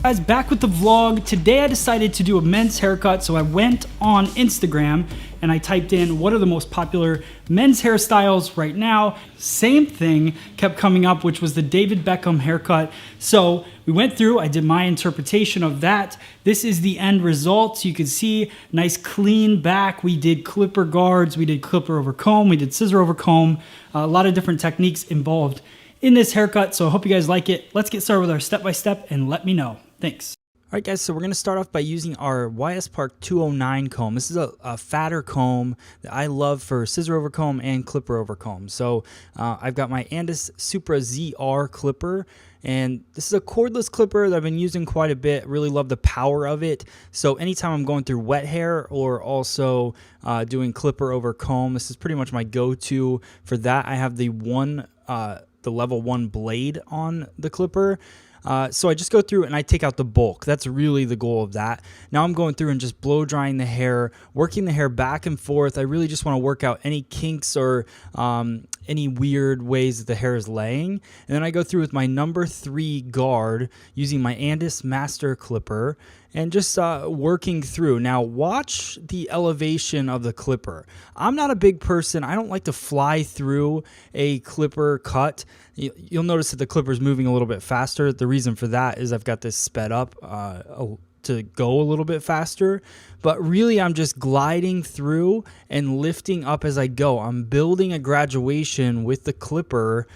Guys, back with the vlog. Today I decided to do a men's haircut, so I went on Instagram and I typed in what are the most popular men's hairstyles right now. Same thing kept coming up, which was the David Beckham haircut. So we went through, I did my interpretation of that. This is the end result. So you can see nice clean back. We did clipper guards, we did clipper over comb, we did scissor over comb, a lot of different techniques involved in this haircut. So I hope you guys like it. Let's get started with our step-by-step and let me know. Thanks. All right, guys, so we're going to start off by using our YS Park 209 comb. This is a fatter comb that I love for scissor over comb and clipper over comb. So I've got my Andis Supra ZR clipper, and this is a cordless clipper that I've been using quite a bit. Really love the power of it. So anytime I'm going through wet hair or also doing clipper over comb, this is pretty much my go-to for that. I have the level 1 blade on the clipper. So I just go through and I take out the bulk. That's really the goal of that. Now I'm going through and just blow drying the hair, working the hair back and forth. I really just want to work out any kinks or any weird ways that the hair is laying. And then I go through with my number 3 guard using my Andis Master Clipper and just working through. Now watch the elevation of the clipper. I'm not a big person. I don't like to fly through a clipper cut. You'll notice that the clipper is moving a little bit faster. The reason for that is I've got this sped up to go a little bit faster, but really I'm just gliding through and lifting up as I go. I'm building a graduation with the clipper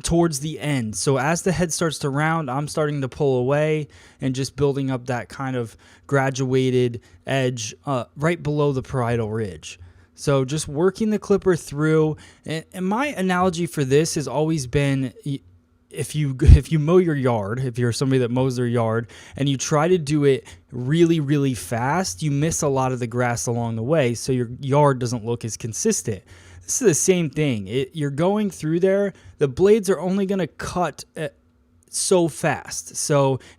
towards the end. So as the head starts to round, I'm starting to pull away and just building up that kind of graduated edge right below the parietal ridge. So just working the clipper through. And my analogy for this has always been, if you mow your yard, if you're somebody that mows their yard and you try to do it really, really fast, you miss a lot of the grass along the way, so your yard doesn't look as consistent. This is the same thing. You're going through there, the blades are only going to cut so fast.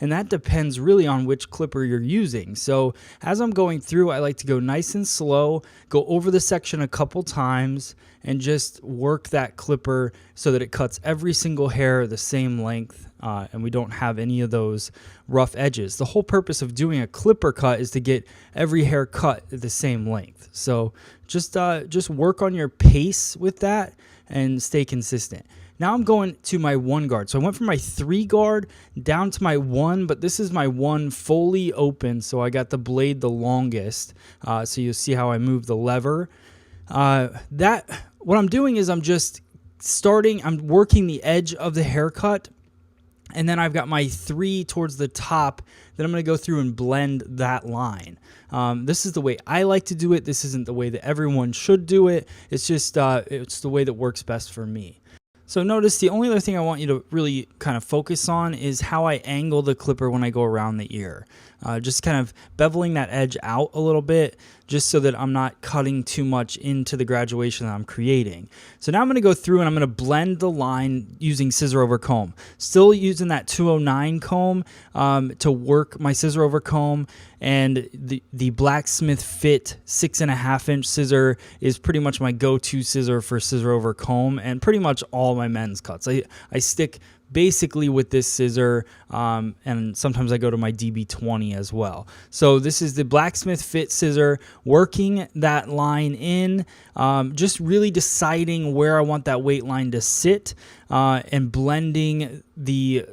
And that depends really on which clipper you're using. So as I'm going through, I like to go nice and slow, go over the section a couple times, and just work that clipper so that it cuts every single hair the same length, and we don't have any of those rough edges. The whole purpose of doing a clipper cut is to get every hair cut at the same length. So just work on your pace with that and stay consistent. Now I'm going to my 1 guard. So I went from my 3 guard down to my 1, but this is my 1 fully open, so I got the blade the longest. So you'll see how I move the lever. What I'm doing is I'm working the edge of the haircut, and then I've got my 3 towards the top. Then I'm going to go through and blend that line. This is the way I like to do it. This isn't the way that everyone should do it. It's just it's the way that works best for me. So notice the only other thing I want you to really kind of focus on is how I angle the clipper when I go around the ear. Just kind of beveling that edge out a little bit, just so that I'm not cutting too much into the graduation that I'm creating. So now I'm going to go through and I'm going to blend the line using scissor over comb. Still using that 209 comb to work my scissor over comb, and the Blacksmith Fit 6.5-inch scissor is pretty much my go-to scissor for scissor over comb and pretty much all my men's cuts. I stick basically with this scissor, and sometimes I go to my DB20 as well. So this is the Blacksmith Fit scissor, working that line in, just really deciding where I want that weight line to sit, and blending the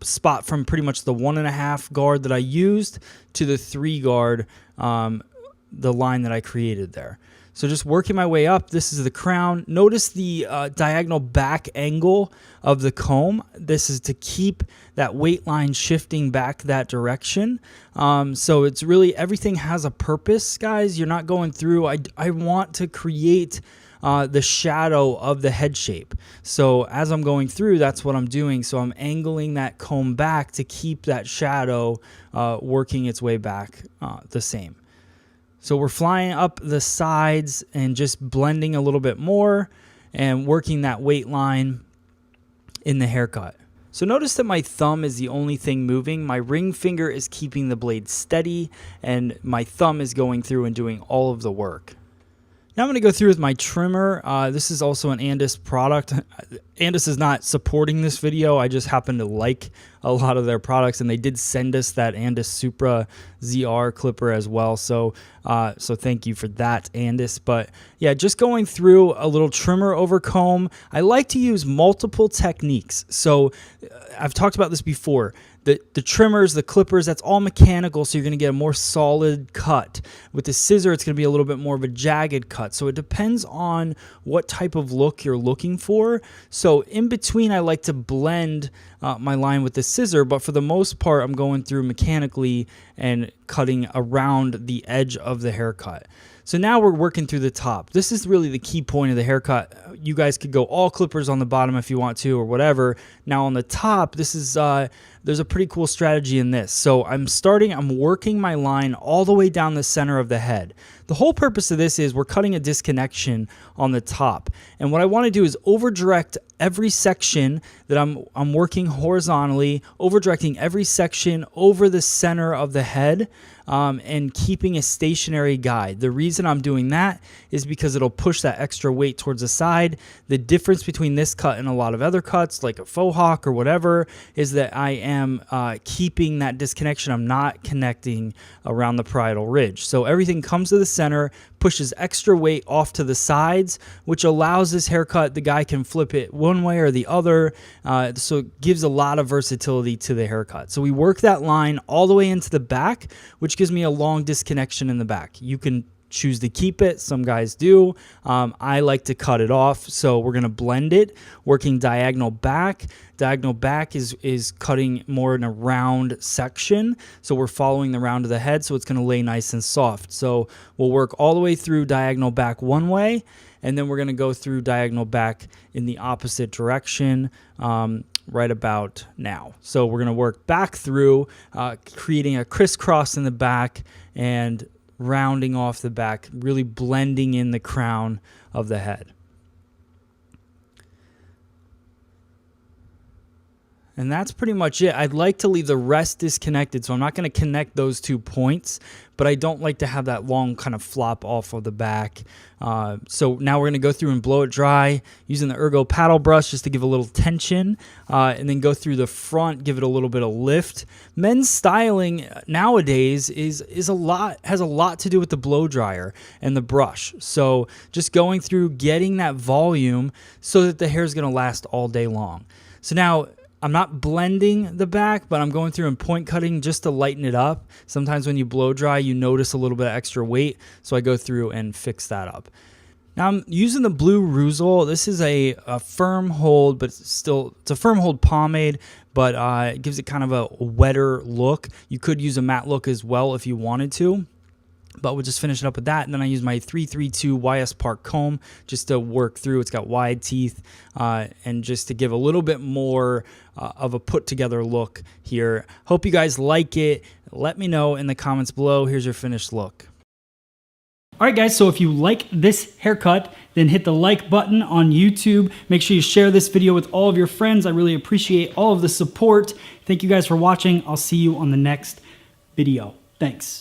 spot from pretty much the 1.5 guard that I used to the 3 guard, the line that I created there. So just working my way up. This is the crown. Notice the diagonal back angle of the comb. This is to keep that weight line shifting back that direction. So it's really, everything has a purpose, guys. You're not going through. I want to create the shadow of the head shape. So as I'm going through, that's what I'm doing. So I'm angling that comb back to keep that shadow working its way back the same. So we're flying up the sides and just blending a little bit more and working that weight line in the haircut. So notice that my thumb is the only thing moving. My ring finger is keeping the blade steady, and my thumb is going through and doing all of the work. Now I'm going to go through with my trimmer. This is also an Andis product. Andis is not supporting this video. I just happen to like a lot of their products, and they did send us that Andis Supra ZR clipper as well. So thank you for that, Andis. But yeah, just going through a little trimmer over comb. I like to use multiple techniques. So I've talked about this before. The trimmers, the clippers, that's all mechanical, so you're going to get a more solid cut. With the scissor, it's going to be a little bit more of a jagged cut. So it depends on what type of look you're looking for. So in between, I like to blend my line with the scissor, but for the most part, I'm going through mechanically and cutting around the edge of the haircut. So now we're working through the top. This is really the key point of the haircut. You guys could go all clippers on the bottom if you want to, or whatever. Now on the top, this is there's a pretty cool strategy in this. So I'm working my line all the way down the center of the head. The whole purpose of this is we're cutting a disconnection on the top. And what I want to do is over direct every section that I'm working horizontally, over directing every section over the center of the head, and keeping a stationary guide. The reason I'm doing that is because it'll push that extra weight towards the side. The difference between this cut and a lot of other cuts, like a faux hawk or whatever, is that I am keeping that disconnection. I'm not connecting around the parietal ridge. So everything comes to the center, pushes extra weight off to the sides, which allows this haircut, the guy can flip it one way or the other, so it gives a lot of versatility to the haircut. So we work that line all the way into the back, which gives me a long disconnection in the back. You can choose to keep it. Some guys do. I like to cut it off. So we're going to blend it, working diagonal back. Diagonal back is cutting more in a round section. So we're following the round of the head, so it's going to lay nice and soft. So we'll work all the way through diagonal back one way, and then we're going to go through diagonal back in the opposite direction right about now. So we're going to work back through, creating a crisscross in the back and rounding off the back, really blending in the crown of the head. And that's pretty much it. I'd like to leave the rest disconnected, so I'm not going to connect those 2 points, but I don't like to have that long kind of flop off of the back. So now we're going to go through and blow it dry using the Ergo paddle brush just to give a little tension, and then go through the front, give it a little bit of lift. Men's styling nowadays has a lot to do with the blow dryer and the brush. So just going through, getting that volume so that the hair is going to last all day long. So now I'm not blending the back, but I'm going through and point cutting just to lighten it up. Sometimes when you blow dry, you notice a little bit of extra weight, so I go through and fix that up. Now I'm using the Blue Ruzel. This is a firm hold, but it's a firm hold pomade, but it gives it kind of a wetter look. You could use a matte look as well if you wanted to, but we'll just finish it up with that. And then I use my 332 YS Park comb just to work through. It's got wide teeth, and just to give a little bit more of a put together look here. Hope you guys like it. Let me know in the comments below. Here's your finished look. All right, guys, so if you like this haircut, then hit the like button on YouTube. Make sure you share this video with all of your friends. I really appreciate all of the support. Thank you guys for watching. I'll see you on the next video. Thanks.